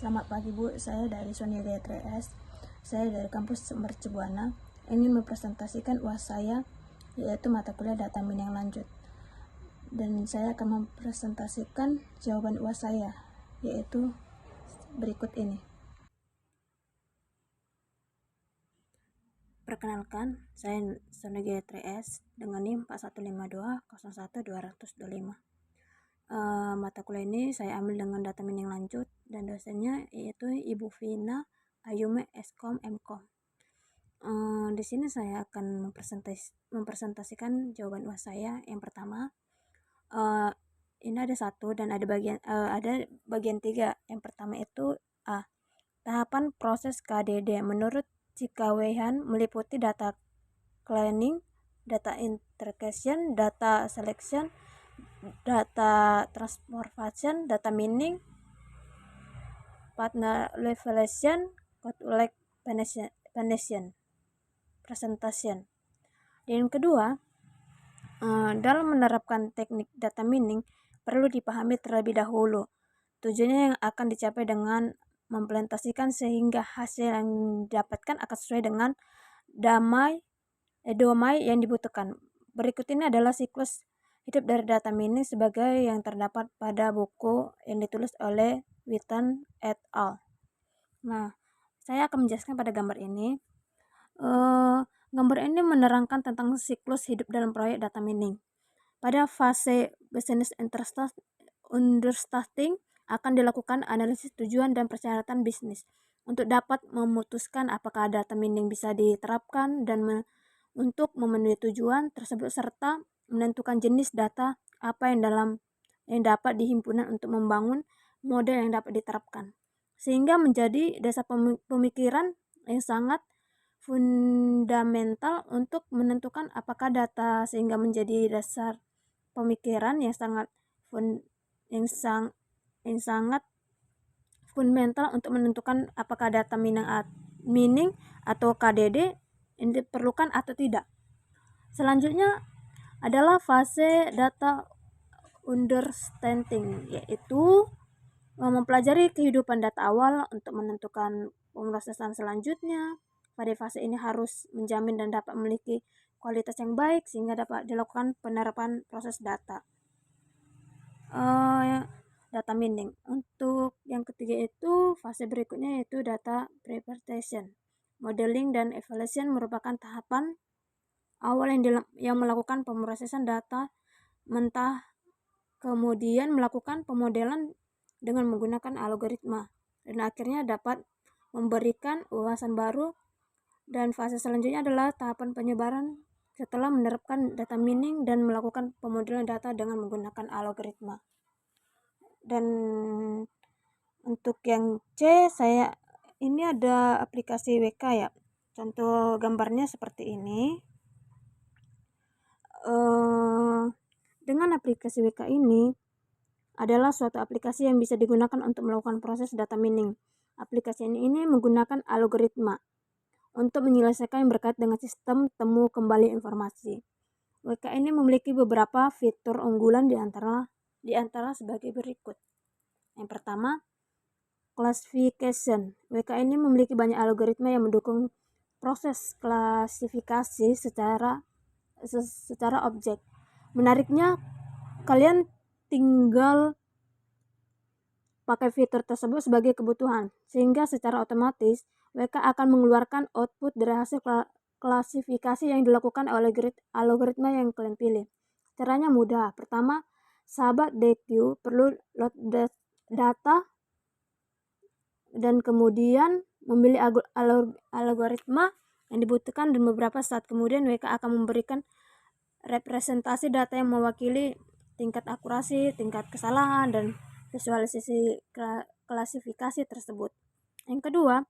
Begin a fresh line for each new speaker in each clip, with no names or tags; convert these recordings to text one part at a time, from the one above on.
Selamat pagi Bu, saya dari Sonia Gaya 3S. Saya dari kampus Mercu Buana ingin mempresentasikan UAS saya, yaitu mata kuliah data mining lanjut. Dan saya akan mempresentasikan jawaban UAS saya, yaitu berikut ini. Perkenalkan, saya Sonia Gaya 3S dengan NIM 4152012225. Mata kuliah ini saya ambil dengan data mining lanjut dan dosennya yaitu Ibu Vina Ayume Eskom Mkom. Di sini saya akan mempresentasikan jawaban UAS saya. Yang pertama, ini ada satu dan ada bagian 3. Yang pertama itu A. Tahapan proses KDD menurut Cikawehan meliputi data cleaning, data integration, data selection, data transformation, data mining, partner levelization, code presentation. Dan yang kedua, dalam menerapkan teknik data mining perlu dipahami terlebih dahulu tujuannya yang akan dicapai dengan mengimplementasikan sehingga hasil yang didapatkan akan sesuai dengan domain yang dibutuhkan. Berikut ini adalah siklus hidup dari data mining sebagai yang terdapat pada buku yang ditulis oleh Witten et al. Nah, saya akan menjelaskan pada gambar ini. Gambar ini menerangkan tentang siklus hidup dalam proyek data mining. Pada fase business understanding akan dilakukan analisis tujuan dan persyaratan bisnis untuk dapat memutuskan apakah data mining bisa diterapkan dan untuk memenuhi tujuan tersebut serta menentukan jenis data apa yang dapat dihimpunan untuk membangun model yang dapat diterapkan, sehingga menjadi dasar pemikiran yang sangat fundamental untuk menentukan apakah data sehingga menjadi dasar pemikiran yang sangat fundamental untuk menentukan apakah data mining atau KDD yang diperlukan atau tidak. Selanjutnya adalah fase data understanding, yaitu mempelajari kehidupan data awal untuk menentukan pemrosesan selanjutnya. Pada fase ini harus menjamin dan dapat memiliki kualitas yang baik sehingga dapat dilakukan penerapan proses data data mining. Untuk yang ketiga itu fase berikutnya yaitu data preparation. Modeling dan evaluation merupakan tahapan awal yang melakukan pemrosesan data mentah, kemudian melakukan pemodelan dengan menggunakan algoritma, dan akhirnya dapat memberikan ulasan baru. Dan fase selanjutnya adalah tahapan penyebaran setelah menerapkan data mining dan melakukan pemodelan data dengan menggunakan algoritma. Dan untuk yang C, ini ada aplikasi WK ya. Contoh gambarnya seperti ini. Dengan aplikasi WK ini adalah suatu aplikasi yang bisa digunakan untuk melakukan proses data mining. Aplikasi ini menggunakan algoritma untuk menyelesaikan yang berkait dengan sistem temu kembali informasi. WK ini memiliki beberapa fitur unggulan di antara sebagai berikut. Yang pertama, classification. WK ini memiliki banyak algoritma yang mendukung proses klasifikasi secara objek. Menariknya, kalian tinggal pakai fitur tersebut sebagai kebutuhan, sehingga secara otomatis WK akan mengeluarkan output dari hasil klasifikasi yang dilakukan oleh algoritma yang kalian pilih. Caranya mudah. Pertama, sahabat DQ perlu load data dan kemudian memilih algoritma yang dibutuhkan, dan beberapa saat kemudian WK akan memberikan representasi data yang mewakili tingkat akurasi, tingkat kesalahan, dan visualisasi klasifikasi tersebut. Yang kedua,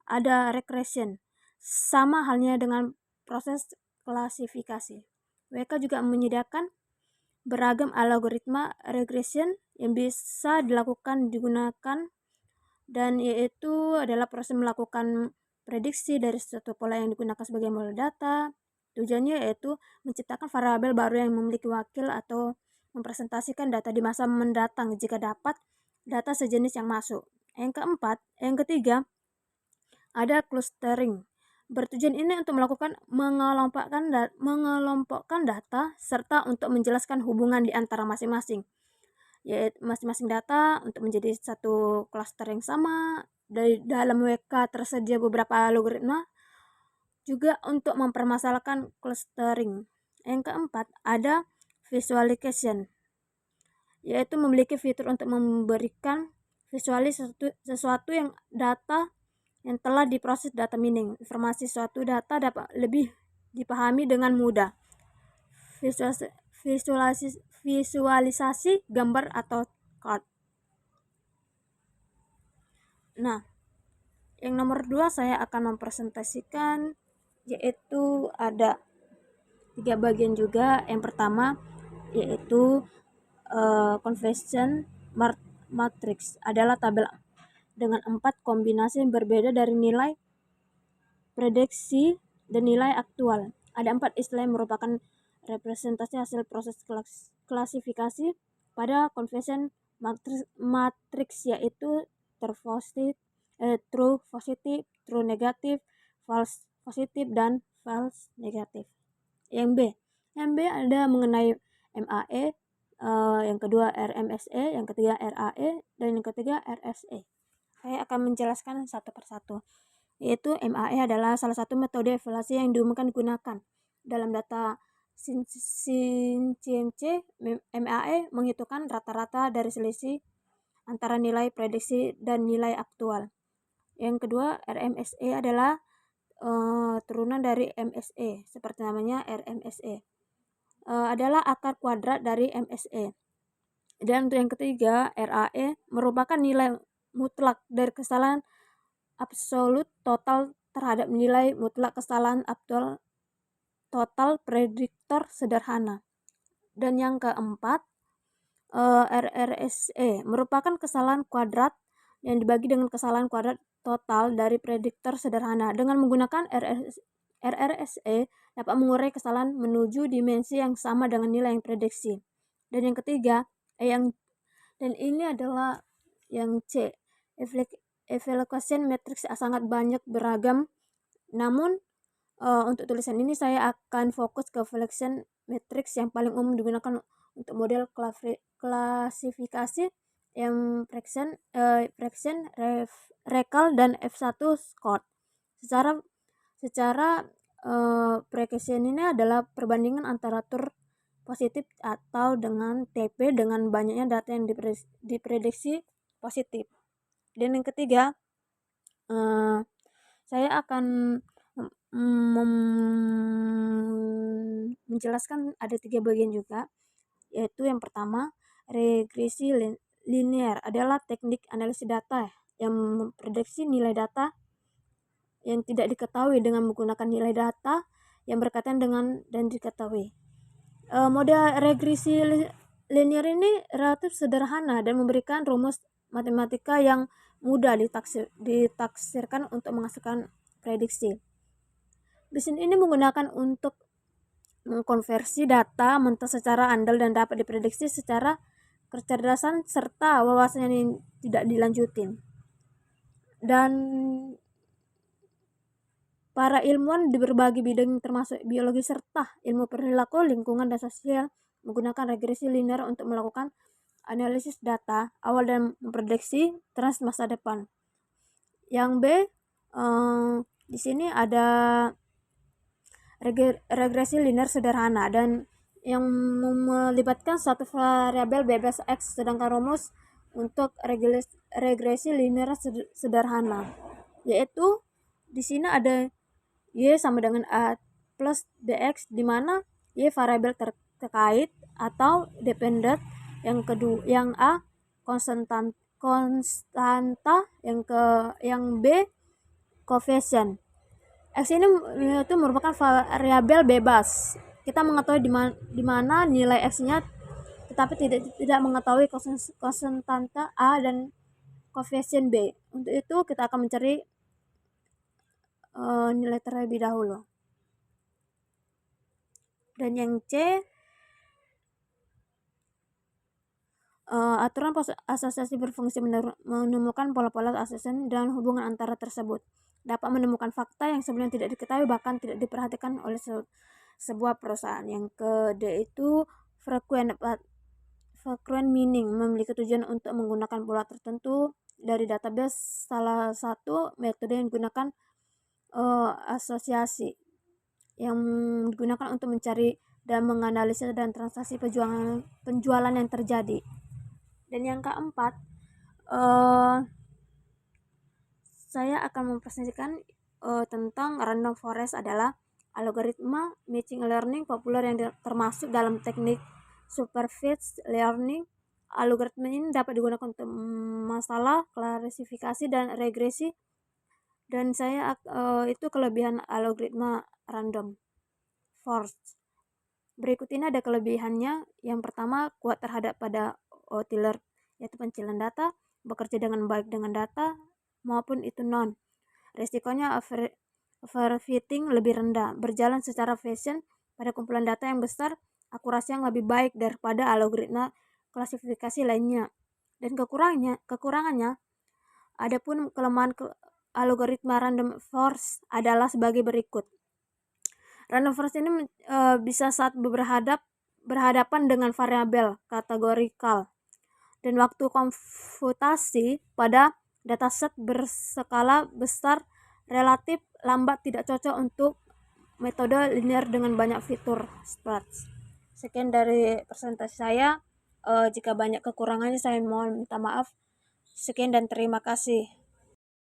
ada regression. Sama halnya dengan proses klasifikasi. WK juga menyediakan beragam algoritma regression yang bisa digunakan, dan yaitu adalah proses melakukan prediksi dari suatu pola yang digunakan sebagai model data. Tujuannya yaitu menciptakan variabel baru yang memiliki wakil atau mempresentasikan data di masa mendatang jika dapat data sejenis yang masuk. Yang ketiga, ada clustering. Bertujuan ini untuk melakukan mengelompokkan data serta untuk menjelaskan hubungan di antara masing-masing, yaitu masing-masing data untuk menjadi satu cluster yang sama. Dari dalam WK tersedia beberapa algoritma juga untuk mempermasalahkan clustering. Yang keempat, ada visualization, yaitu memiliki fitur untuk memberikan visualisasi sesuatu yang data yang telah diproses data mining. Informasi suatu data dapat lebih dipahami dengan mudah. Visualisasi gambar atau chart. Nah, yang nomor 2 saya akan mempresentasikan, yaitu ada 3 bagian juga. Yang pertama yaitu conversion matrix, adalah tabel dengan 4 kombinasi yang berbeda dari nilai prediksi dan nilai aktual. Ada 4 istilah yang merupakan representasi hasil proses klasifikasi pada conversion matrix, yaitu true positive, true negative, false positive, dan false negative. Yang B ada mengenai MAE, yang kedua RMSE, yang ketiga RAE, dan yang ketiga RSE. Saya akan menjelaskan satu persatu. Yaitu MAE adalah salah satu metode evaluasi yang diumumkan digunakan dalam data CMC. MAE menghitungkan rata-rata dari selisih antara nilai prediksi dan nilai aktual. Yang kedua, RMSE adalah turunan dari MSE, seperti namanya RMSE. Adalah akar kuadrat dari MSE. Dan untuk yang ketiga, RAE merupakan nilai mutlak dari kesalahan absolut total terhadap nilai mutlak kesalahan aktual total prediktor sederhana. Dan yang keempat, RRSE merupakan kesalahan kuadrat yang dibagi dengan kesalahan kuadrat total dari prediktor sederhana. Dengan menggunakan RRSE dapat mengurai kesalahan menuju dimensi yang sama dengan nilai yang prediksi. Dan yang ketiga, dan ini adalah yang C, evaluation matrix sangat banyak beragam. Namun untuk tulisan ini saya akan fokus ke evaluation matrix yang paling umum digunakan untuk model klasifikasi yang fraction, recall, dan F1 score. Secara fraction ini adalah perbandingan antara tur positif atau dengan TP dengan banyaknya data yang diprediksi positif. Dan yang ketiga, saya akan menjelaskan ada 3 bagian juga, yaitu yang pertama, regresi linear adalah teknik analisis data yang memprediksi nilai data yang tidak diketahui dengan menggunakan nilai data yang berkaitan dengan dan diketahui. Model regresi linear ini relatif sederhana dan memberikan rumus matematika yang mudah ditaksirkan untuk menghasilkan prediksi. Mesin ini menggunakan untuk mengkonversi data mentah secara andal dan dapat diprediksi secara kecerdasan serta wawasan yang tidak dilanjutin. Dan para ilmuwan di berbagai bidang termasuk biologi serta ilmu perilaku, lingkungan, dan sosial menggunakan regresi linear untuk melakukan analisis data awal dan memprediksi tren masa depan. Yang B, di sini ada regresi linear sederhana dan yang melibatkan satu variabel bebas X, sedangkan rumus untuk regresi linear sederhana yaitu di sini ada Y sama dengan A plus BX, di mana Y variabel terkait atau dependent, yang A konstanta, yang B coefficient. X ini itu merupakan variabel bebas. Kita mengetahui di mana nilai X-nya, tetapi tidak mengetahui konstanta A dan koefisien B. Untuk itu kita akan mencari nilai terlebih dahulu. Dan yang C, Aturan asosiasi berfungsi menemukan pola-pola asosiasi dan hubungan antara tersebut, dapat menemukan fakta yang sebelumnya tidak diketahui bahkan tidak diperhatikan oleh sebuah perusahaan. Yang kedua itu frequent meaning, memiliki tujuan untuk menggunakan pola tertentu dari database. Salah satu metode yang digunakan asosiasi yang digunakan untuk mencari dan menganalisis dan transaksi penjualan yang terjadi. Dan yang keempat, saya akan mempresentasikan tentang random forest adalah algoritma machine learning populer yang termasuk dalam teknik supervised learning. Algoritma ini dapat digunakan untuk masalah klasifikasi dan regresi. Dan saya itu kelebihan algoritma random forest. Berikut ini ada kelebihannya. Yang pertama, kuat terhadap pada outlier, yaitu pencilan data, bekerja dengan baik dengan data maupun itu non. Resikonya overfitting lebih rendah, berjalan secara fashion pada kumpulan data yang besar, akurasi yang lebih baik daripada algoritma klasifikasi lainnya. Dan kekurangannya, adapun kelemahan algoritma random forest adalah sebagai berikut. Random forest ini bisa saat berhadapan dengan variabel kategorikal dan waktu konfutasi pada dataset berskala besar relatif lambat, tidak cocok untuk metode linear dengan banyak fitur stats. Sekian dari presentasi saya. Jika banyak kekurangannya saya mohon minta maaf. Sekian dan terima kasih.